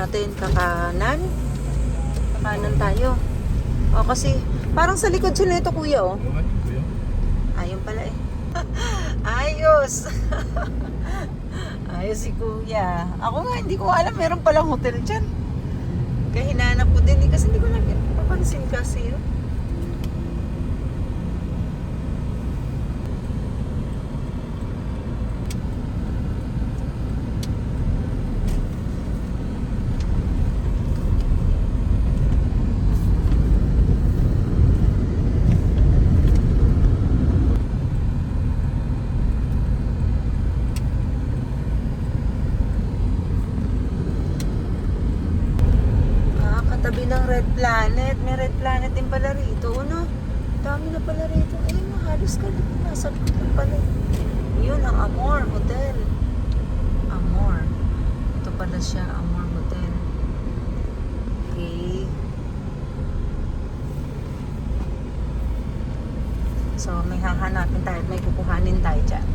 natin? Kakanan? Kakanan tayo. O kasi, parang sa likod siya nito kuya oh. Ayun pala eh. Ayos. Ayos si kuya. Ako nga hindi ko alam meron palang hotel dyan. Kaya hinanap ko din eh, kasi hindi ko napapansin kasi yun. Katabi ng Red Planet. May Red Planet din pala rito. Ano? Dami na pala rito. Eh, halos ka dito. Nasa na pala. Yun, ang Amor Hotel. Amor. Ito pala siya, Amor Hotel. Okay. So, may hahanapin tayo at may kukuhanin tayo dyan.